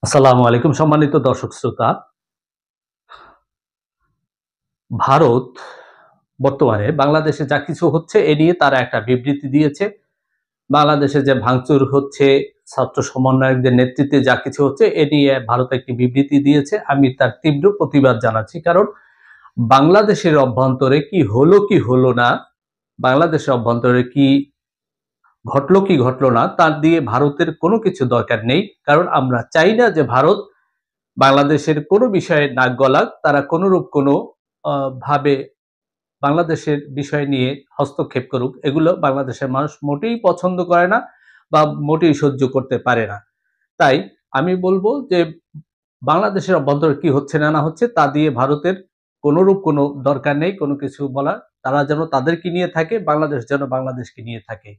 আসসালামু আলাইকুম সম্মানিত দর্শক শ্রোতা। ভারত বর্তমানে বাংলাদেশে যা কিছু হচ্ছে এ নিয়ে তারা একটা বিবৃতি দিয়েছে। বাংলাদেশে যে ভাঙচুর হচ্ছে, ছাত্র সমন্বয়কদের নেতৃত্বে যা কিছু হচ্ছে এ নিয়ে ভারত একটি বিবৃতি দিয়েছে। আমি তার তীব্র প্রতিবাদ জানাচ্ছি। কারণ বাংলাদেশের অভ্যন্তরে কি হলো না, বাংলাদেশের অভ্যন্তরে কি ঘটলো কি ঘটলো না তা দিয়ে ভারতের কোনো কিছু দরকার নেই। কারণ আমরা চাই না যে ভারত বাংলাদেশের কোনো বিষয়ে নাক গলাক, তারা কোনরূপ কোনো ভাবে বাংলাদেশের বিষয় নিয়ে হস্তক্ষেপ করুক। এগুলো বাংলাদেশের মানুষ মোটেই পছন্দ করে না বা মোটেই সহ্য করতে পারে না। তাই আমি বলবো যে বাংলাদেশের অভ্যন্তরে কি হচ্ছে না হচ্ছে তা দিয়ে ভারতের কোনরূপ কোনো দরকার নেই কোনো কিছু বলার। তারা যেন তাদেরকে নিয়ে থাকে, বাংলাদেশ যেন বাংলাদেশকে নিয়ে থাকে।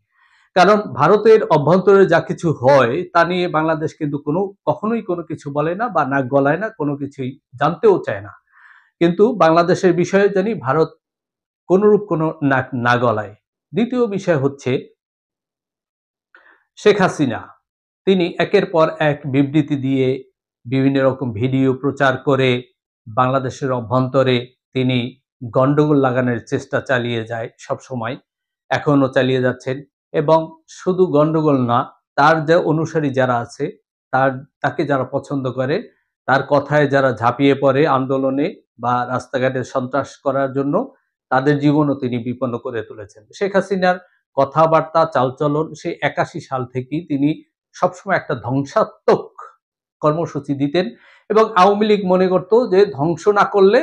কারণ ভারতের অভ্যন্তরে যা কিছু হয় তা নিয়ে বাংলাদেশ কিন্তু কখনোই কোনো কিছু বলে না বা নাক গলায় না, কোনো কিছুই জানতেও চায় না। কিন্তু বাংলাদেশের বিষয়ে জানি ভারত কোনরূপ কোনো নাক না গলায়। দ্বিতীয় বিষয় হচ্ছে শেখ হাসিনা। তিনি একের পর এক বিবৃতি দিয়ে বিভিন্ন রকম ভিডিও প্রচার করে বাংলাদেশের অভ্যন্তরে তিনি গন্ডগোল লাগানোর চেষ্টা চালিয়ে যায় সবসময়, এখনো চালিয়ে যাচ্ছেন। এবং শুধু গন্ডগোল না, তার যে অনুসারী যারা আছে, তাকে যারা পছন্দ করে, তার কথায় যারা ঝাঁপিয়ে পড়ে আন্দোলনে বা রাস্তাঘাটে সন্ত্রাস করার জন্য, তাদের জীবনও তিনি বিপন্ন করে তুলেছেন। শেখ হাসিনার কথাবার্তা চালচলন সেই ৮১ সাল থেকেই তিনি সবসময় একটা ধ্বংসাত্মক কর্মসূচি দিতেন এবং আওয়ামী লীগ মনে করত যে ধ্বংস না করলে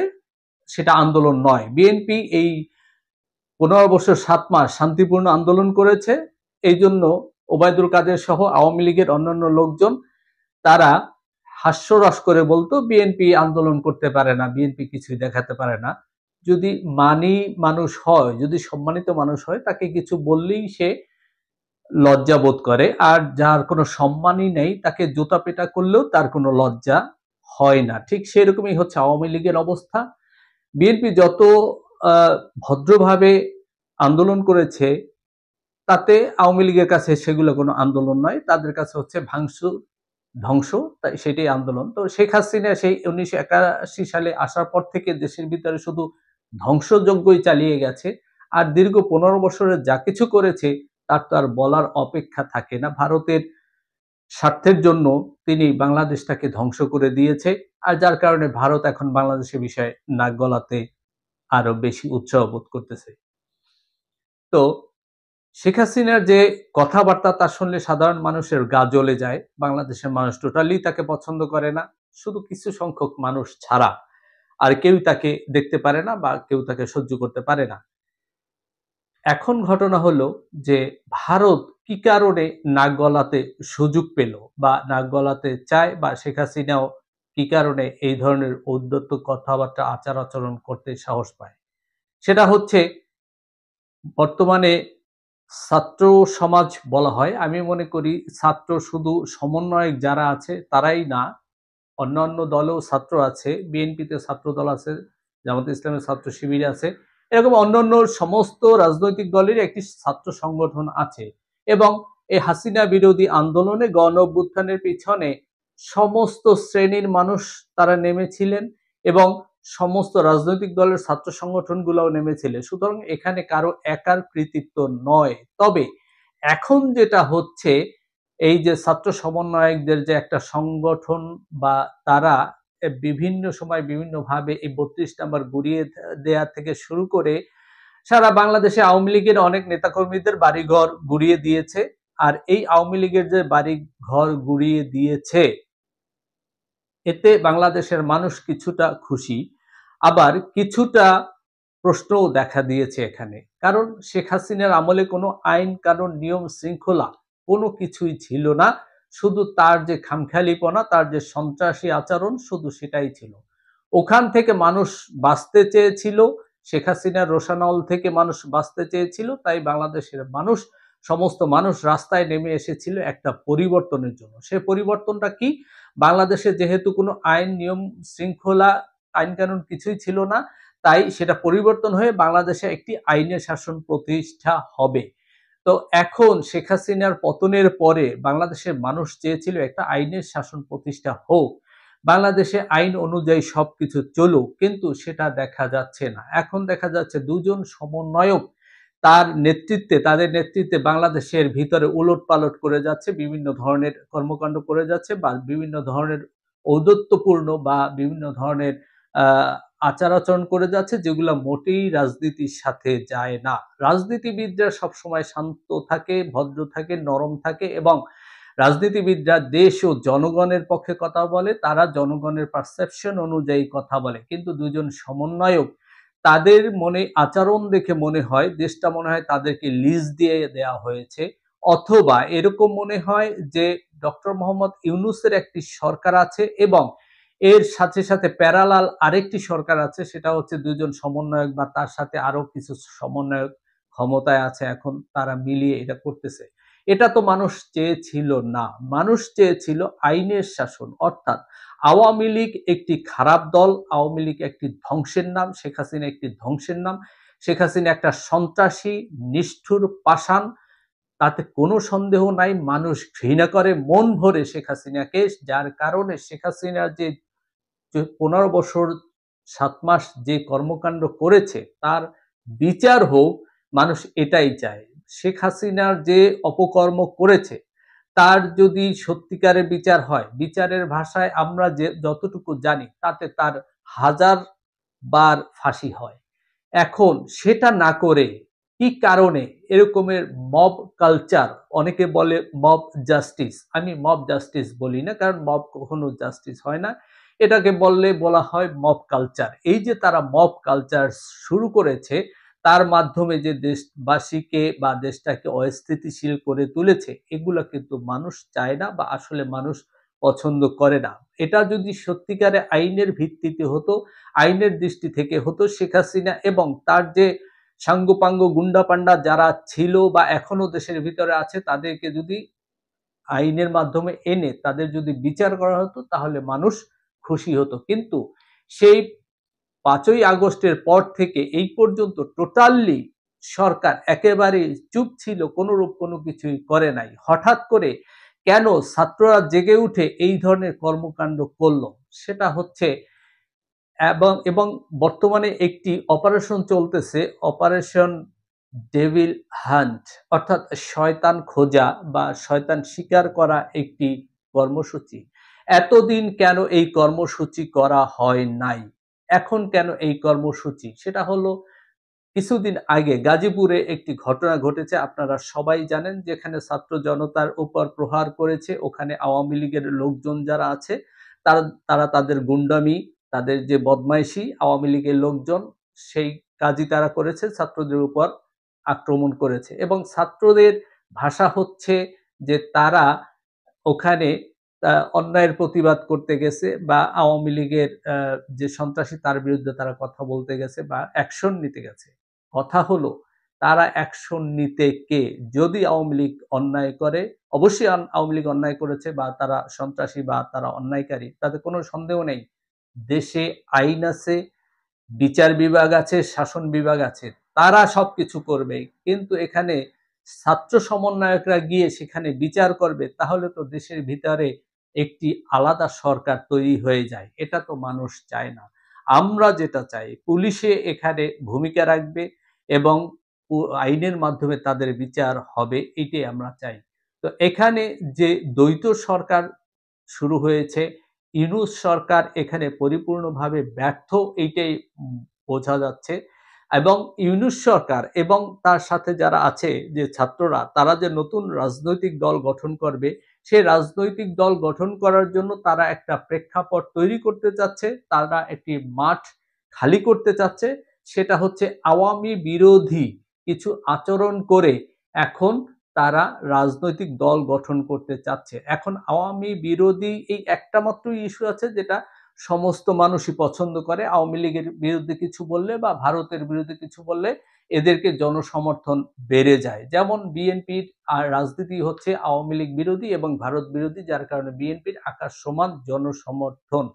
সেটা আন্দোলন নয়। বিএনপি এই ১৫ বছর ৭ মাস শান্তিপূর্ণ আন্দোলন করেছে। এই জন্য ওবায়দুল কাদের সহ আওয়ামী লীগের অন্যান্য লোকজন তারা হাস্যরস করে বলতো বিএনপি আন্দোলন করতে পারে না, বিএনপি কিছুই দেখাতে পারে না। যদি মানি মানুষ হয়, যদি সম্মানিত মানুষ হয়, তাকে কিছু বললেই সে লজ্জা বোধ করে। আর যার কোনো সম্মানই নেই তাকে জুতা পেটা করলেও তার কোনো লজ্জা হয় না। ঠিক সেরকমই হচ্ছে আওয়ামী লীগের অবস্থা। বিএনপি যত ভদ্রভাবে আন্দোলন করেছে তাতে আওয়ামী লীগের কাছে সেগুলো কোনো আন্দোলন নয়। তাদের কাছে হচ্ছে ভাঙচুর, ধ্বংস, তাই সেটাই আন্দোলন। তো শেখ হাসিনা সেই ১৯৮১ সালে আসার পর থেকে দেশের ভিতরে শুধু ধ্বংসযজ্ঞই চালিয়ে গেছে। আর দীর্ঘ ১৫ বছরে যা কিছু করেছে তার তো আর বলার অপেক্ষা থাকে না। ভারতের স্বার্থের জন্য তিনি বাংলাদেশটাকে ধ্বংস করে দিয়েছে। আর যার কারণে ভারত এখন বাংলাদেশের বিষয়ে নাক গলাতে আরো বেশি উৎসাহ বোধ করতেছে। তো শেখ হাসিনার যে কথাবার্তা তা শুনলে সাধারণ মানুষের গা জ্বলে যায়। বাংলাদেশের মানুষ টোটালি তাকে পছন্দ করে না। শুধু কিছু সংখ্যক মানুষ ছাড়া আর কেউই তাকে দেখতে পারে না বা কেউ তাকে সহ্য করতে পারে না। এখন ঘটনা হলো যে ভারত কি কারণে নাক গলাতে সুযোগ পেল বা নাক গলাতে চায় বা শেখ হাসিনাও কি কারণে এই ধরনের ঔদ্ধত্য কথাবার্তা আচার-আচরণ করতে সাহস পায়? সেটা হচ্ছে বর্তমানে ছাত্র সমাজ বলা হয়। আমি মনে করি ছাত্র শুধু সমন্বয়ক যারা আছে তারাই না, অন্যান্য দলেও ছাত্র আছে। বিএনপিতে ছাত্রদল আছে, জামায়াতে ইসলামের ছাত্র শিবির আছে। এরকম অন্যান্য সমস্ত রাজনৈতিক দলেরই একটি ছাত্র সংগঠন আছে। এবং এই হাসিনা বিরোধী আন্দোলনে গণ-অভ্যুত্থানের পিছনে সমস্ত শ্রেণীর মানুষ তারা নেমেছিলেন এবং সমস্ত রাজনৈতিক দলের ছাত্র সংগঠনগুলোও নেমেছিল। সুতরাং এখানে কারো একার কৃতিত্ব নয়। তবে এখন যেটা হচ্ছে এই যে ছাত্র সমন্বয়কদের যে একটা সংগঠন বা তারা বিভিন্ন সময় বিভিন্নভাবে এই ৩২ নাম্বার গুড়িয়ে দেয়া থেকে শুরু করে সারা বাংলাদেশে আওয়ামী লীগের অনেক নেতাকর্মীদের বাড়িঘর গুড়িয়ে দিয়েছে। আর এই আওয়ামী লীগের যে বাড়িঘর গুড়িয়ে দিয়েছে এতে বাংলাদেশের মানুষ কিছুটা খুশি, আবার কিছুটা প্রশ্নও দেখা দিয়েছে এখানে। কারণ শেখ হাসিনার আমলে কোনো আইন কানুন নিয়ম শৃঙ্খলা কোনো কিছুই ছিল না। শুধু তার যে খামখেয়ালিপনা, তার যে সন্ত্রাসী আচরণ শুধু সেটাই ছিল। ওখান থেকে মানুষ বাঁচতে চেয়েছিল, শেখ হাসিনার রোষানল থেকে মানুষ বাঁচতে চেয়েছিল। তাই বাংলাদেশের মানুষ, সমস্ত মানুষ রাস্তায় নেমে এসেছিল একটা পরিবর্তনের জন্য। সে পরিবর্তনটা কি? বাংলাদেশে যেহেতু কোনো আইন নিয়ম শৃঙ্খলা আইন কানুন কিছুই ছিল না, তাই সেটা পরিবর্তন হয়ে বাংলাদেশে একটি আইনের শাসন প্রতিষ্ঠা হবে। তো এখন শেখ হাসিনার পতনের পরে বাংলাদেশের মানুষ চেয়েছিল একটা আইনের শাসন প্রতিষ্ঠা হোক, বাংলাদেশে আইন অনুযায়ী সবকিছু চলুক, কিন্তু সেটা দেখা যাচ্ছে না। এখন দেখা যাচ্ছে দুজন সমন্বয়ক তাদের নেতৃত্বে বাংলাদেশের ভিতরে উলটপালট করে যাচ্ছে, বিভিন্ন ধরনের কর্মকাণ্ড করে যাচ্ছে, বা বিভিন্ন ধরনের ঔদ্ধত্যপূর্ণ বা বিভিন্ন ধরনের আচার আচরণ করে যাচ্ছে, যেগুলো মোটেই রাজনীতির সাথে যায় না। রাজনীতিবিদরা সবসময় শান্ত থাকে, ভদ্র থাকে, নরম থাকে, এবং রাজনীতিবিদরা দেশ ও জনগণের পক্ষে কথা বলে, তারা জনগণের পারসেপশন অনুযায়ী কথা বলে। কিন্তু দুজন সমন্বয়ক, তাদের মনে আচরণ দেখে মনে হয় দেশটা মনে হয় তাদেরকে লিজ দিয়ে দেয়া হয়েছে, অথবা এরকম মনে হয় যে ডক্টর মোহাম্মদ ইউনূসের একটি সরকার আছে এবং এর সাথে সাথে প্যারালাল আরেকটি সরকার আছে, সেটা হচ্ছে দুজন সমন্বয়ক বা তার সাথে আরো কিছু সমন্বয়ক ক্ষমতায় আছে, এখন তারা মিলিয়ে এটা করতেছে। এটা তো মানুষ চেয়েছিল না। মানুষ চেয়েছিল আইনের শাসন, অর্থাৎ আওয়ামী লীগ একটি খারাপ দল, আওয়ামী লীগ একটি ধ্বংসের নাম, শেখ হাসিনা একটি ধ্বংসের নাম, শেখ হাসিনা একটা সন্ত্রাসী, নিষ্ঠুর, পাষাণ, তাতে কোনো সন্দেহ নাই। মানুষ ঘৃণা করে মন ভরে শেখ হাসিনাকে, যার কারণে শেখ হাসিনার যে 15 বছর 7 মাস যে কর্মকাণ্ড করেছে তার বিচার হোক, মানুষ এটাই চায়। শেখ হাসিনার যে অপকর্ম করেছে তার যদি সত্যিকারের বিচার হয়, বিচারের ভাষায় আমরা যে যতটুকু জানি তাতে তার 1000 বার ফাঁসি হয়। এখন সেটা না করে কি কারণে এরকমের মব কালচার, অনেকে বলে মব জাস্টিস, আমি মব জাস্টিস বলি না, কারণ মব কখনো জাস্টিস হয় না, এটাকে বলা হয় মব কালচার। এই যে তারা মব কালচার শুরু করেছে, তার মাধ্যমে যে দেশবাসীকে বা দেশটাকে অস্থিতিশীল করে তুলেছে, এগুলা কিন্তু মানুষ চায় না বা আসলে মানুষ পছন্দ করে না। এটা যদি সত্যিকারে আইনের ভিত্তিতে হতো, আইনের দৃষ্টি থেকে হতো, শেখ হাসিনা এবং তার যে সাঙ্গপাঙ্গ গুন্ডা পান্ডা যারা ছিল বা এখনো দেশের ভিতরে আছে, তাদেরকে যদি আইনের মাধ্যমে এনে তাদের যদি বিচার করা হতো, তাহলে মানুষ খুশি হতো। কিন্তু সেই 5ই আগস্টের পর থেকে এই পর্যন্ত টোটালি সরকার একেবারেই চুপ ছিল, কোনরূপ কোনো কিছুই করে নাই। হঠাৎ করে কেন ছাত্ররা জেগে উঠে এই ধরনের কর্মকাণ্ড করলো, সেটা হচ্ছে, এবং বর্তমানে একটি অপারেশন চলতেছে, অপারেশন ডেভিল হান্ট, অর্থাৎ শয়তান খোঁজা বা শয়তান শিকার করা একটি কর্মসূচি। এতদিন কেন এই কর্মসূচি করা হয় নাই? এখন কেন এই কর্মসূচি? সেটা হলো, কিছুদিন আগে গাজীপুরে একটি ঘটনা ঘটেছে, আপনারা সবাই জানেন, যেখানে ছাত্র জনতার উপর প্রহার করেছে। ওখানে আওয়ামী লীগের লোকজন যারা আছে, তারা তারা তাদের গুন্ডামি, তাদের যে বদমাইশি, আওয়ামী লীগের লোকজন সেই কাজই তারা করেছে, ছাত্রদের উপর আক্রমণ করেছে। এবং ছাত্রদের ভাষা হচ্ছে যে তারা ওখানে অন্যায়ের প্রতিবাদ করতে গেছে, বা আওয়ামী লীগের যে সন্ত্রাসী তার বিরুদ্ধে তারা কথা বলতে গেছে বা অ্যাকশন নিতে গেছে। কথা হলো, তারা অ্যাকশন নিতে কে? যদি আওয়ামী লীগ অন্যায় করে, অবশ্যই আওয়ামী লীগ অন্যায় করেছে বা তারা সন্ত্রাসী বা তারা অন্যায়কারী, তাতে কোনো সন্দেহ নেই। দেশে আইন আছে, বিচার বিভাগ আছে, শাসন বিভাগ আছে, তারা সবকিছু করবে। কিন্তু এখানে ছাত্র সমন্বয়করা গিয়ে সেখানে বিচার করবে, তাহলে তো দেশের ভিতরে একটি আলাদা সরকার তৈরি হয়ে যায়। এটা তো মানুষ চায় না। আমরা যেটা চাই, পুলিশে এখানে ভূমিকা রাখবে এবং আইনের মাধ্যমে তাদের বিচার হবে, এটাই আমরা চাই। তো এখানে যে দ্বৈত সরকার শুরু হয়েছে, ইউনূস সরকার এখানে পরিপূর্ণভাবে ব্যর্থ, এইটাই বোঝা যাচ্ছে। এবং ইউনূস সরকার এবং তার সাথে যারা আছে যে ছাত্ররা, তারা যে নতুন রাজনৈতিক দল গঠন করবে, সেই রাজনৈতিক দল গঠন করার জন্য তারা একটা প্রেক্ষাপট তৈরি করতে চাচ্ছে, তারা একটি মাঠ খালি করতে চাচ্ছে। সেটা হচ্ছে আওয়ামী বিরোধী কিছু আচরণ করে এখন তারা রাজনৈতিক দল গঠন করতে চাচ্ছে। এখন আওয়ামী বিরোধী এই একটা মাত্র ইস্যু আছে, যেটা সমস্ত মানুষই পছন্দ করে। আওয়ামী লীগের বিরুদ্ধে কিছু বললে বা ভারতের বিরুদ্ধে কিছু বললে এদেরকে জনসমর্থন বেড়ে যায়। যেমন বিএনপির রাজনীতি হচ্ছে আওয়ামী লীগ বিরোধী এবং ভারত বিরোধী, যার কারণে বিএনপির আকাশ সমান জনসমর্থন।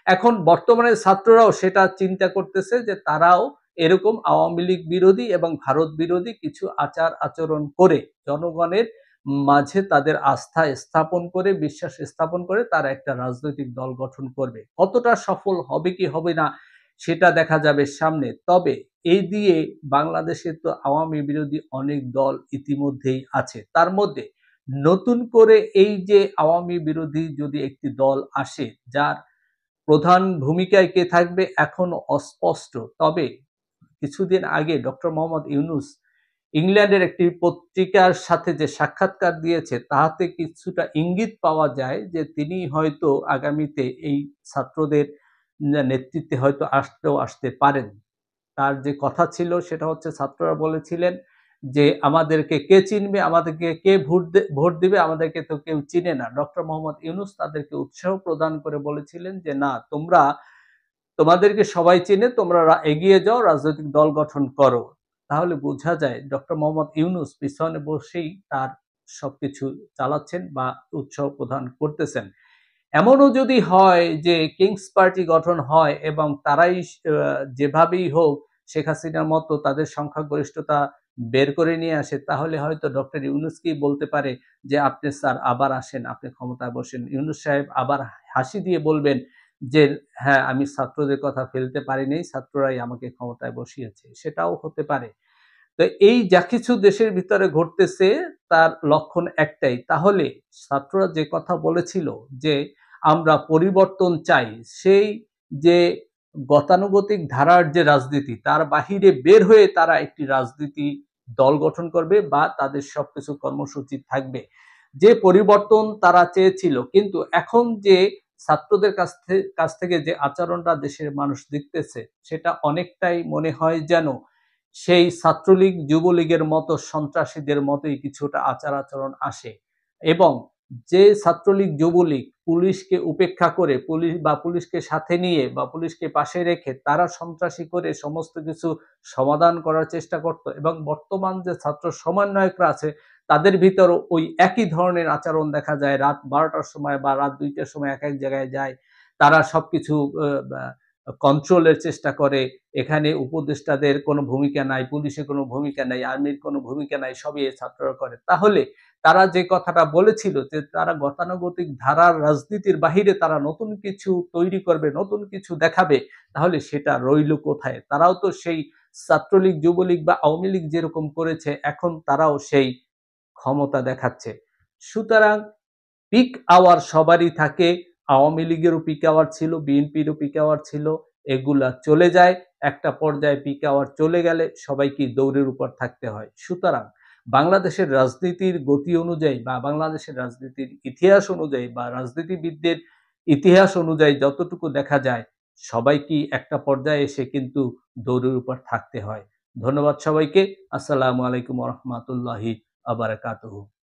এখন বর্তমানে ছাত্ররাও সেটা চিন্তা করতেছে যে তারাও এরকম আওয়ামী লীগ বিরোধী এবং ভারত বিরোধী কিছু আচার আচরণ করে জনগণের মাঝে তাদের আস্থা স্থাপন করে, বিশ্বাস স্থাপন করে তারা একটা রাজনৈতিক দল গঠন করবে। কতটা সফল হবে কি হবে না সেটা দেখা যাবে সামনে। তবে এই দিয়ে বাংলাদেশে তো আওয়ামী বিরোধী অনেক দল ইতিমধ্যেই আছে। তার মধ্যে নতুন করে এই যে আওয়ামী বিরোধী যদি একটি দল আসে, যার প্রধান ভূমিকায় কে থাকবে এখনো অস্পষ্ট। তবে কিছুদিন আগে ডক্টর মোহাম্মদ ইউনূস ইংল্যান্ডের একটি পত্রিকার সাথে যে সাক্ষাৎকার দিয়েছে তাহাতে কিছুটা ইঙ্গিত পাওয়া যায় যে তিনি হয়তো আগামীতে এই ছাত্রদের নেতৃত্বে হয়তো আসতে পারেন। তার যে কথা ছিল সেটা হচ্ছে ছাত্ররা বলেছিলেন যে আমাদেরকে কে চিনবে, আমাদেরকে কে ভোট দিবে, আমাদেরকে তো কেউ চিনে না। ডক্টর মোহাম্মদ ইউনূস তাদেরকে উৎসাহ প্রদান করে বলেছিলেন যে না, তোমাদেরকে সবাই চেনে, তোমরা এগিয়ে যাও, রাজনৈতিক দল গঠন করো। তাহলে বোঝা যায় ডক্টর মোহাম্মদ ইউনূস পিছনে বসেই তার সবকিছু চালাচ্ছেন বা উৎসাহ প্রদান করতেছেন। এমনও যদি হয় যে কিংস পার্টি গঠন হয় এবং তারাই যেভাবেই হোক শেখ হাসিনার মতো তাদের সংখ্যাগরিষ্ঠতা বের করে নিয়ে আসে, তাহলে হয়তো ডক্টর ইউনূসকেই বলতে পারে যে আপনি স্যার আবার আসেন, আপনি ক্ষমতায় বসেন। ইউনূস সাহেব আবার হাসি দিয়ে বলবেন যে হ্যাঁ, আমি ছাত্রদের কথা ফেলতে পারিনি, ছাত্ররাই আমাকে ক্ষমতায় বসিয়েছে। সেটাও হতে পারে। তো এই যা কিছু দেশের ভিতরে ঘটতেছে তার লক্ষণ একটাই। তাহলে ছাত্ররা যে কথা বলেছিল যে আমরা পরিবর্তন চাই, সেই যে গতানুগতিক ধারার যে রাজনীতি তার বাহিরে বের হয়ে তারা একটি রাজনীতি দল গঠন করবে বা তাদের সবকিছু কর্মসূচি থাকবে। যে পরিবর্তন তারা চেয়েছিল, কিন্তু এখন যে ছাত্রদের কাছ থেকে যে আচরণটা দেশের মানুষ দেখতেছে সেটা অনেকটাই মনে হয় যেন সেই ছাত্রলীগ যুবলীগের মতো সন্ত্রাসীদের মতোই কিছুটা আচার আচরণ আসে। এবং যে ছাত্রলীগ যুবলীগ পুলিশকে উপেক্ষা করে, পুলিশকে সাথে নিয়ে বা পুলিশকে পাশে রেখে তারা সন্ত্রাসী করে সমস্ত কিছু সমাধান করার চেষ্টা করত, এবং বর্তমান যে ছাত্র সমন্বয়করা আছে তাদের ভিতরও ওই একই ধরনের আচরণ দেখা যায়। রাত 12টার সময় বা রাত 2টার সময় এক এক জায়গায় যায়, তারা সবকিছু কন্ট্রোলের চেষ্টা করে। এখানে উপদেষ্টাদের কোনো ভূমিকা নাই, পুলিশের কোনো ভূমিকা নাই, আর্মির কোনো ভূমিকা নাই, সবই এই ছাত্ররা করে। তাহলে তারা যে কথাটা বলেছিল যে তারা গতানুগতিক ধারার রাজনীতির বাহিরে তারা নতুন কিছু তৈরি করবে, নতুন কিছু দেখাবে, তাহলে সেটা রইল কোথায়? তারাও তো সেই ছাত্রলীগ, যুবলীগ বা আওয়ামী লীগ যেরকম করেছে এখন তারাও সেই ক্ষমতা দেখাচ্ছে। সুতরাং পিক আওয়ার সবারই থাকে। আওয়ামী লীগেরও পিক আওয়ার ছিল, বিএনপিরও পিক আওয়ার ছিল। এগুলা চলে যায়। একটা পর্যায়ে পিক আওয়ার চলে গেলে সবাইকেই দৌড়ের উপর থাকতে হয়। সুতরাং বাংলাদেশের রাজনীতির গতি অনুযায়ী বা বাংলাদেশের রাজনীতির ইতিহাস অনুযায়ী বা রাজনীতিবিদদের ইতিহাস অনুযায়ী যতটুকু দেখা যায়, সবাইকেই একটা পর্যায়ে এসে কিন্তু দৌড়ের উপর থাকতে হয়। ধন্যবাদ সবাইকে। আসসালামু আলাইকুম ওয়া রাহমাতুল্লাহি ওয়া বারাকাতুহু।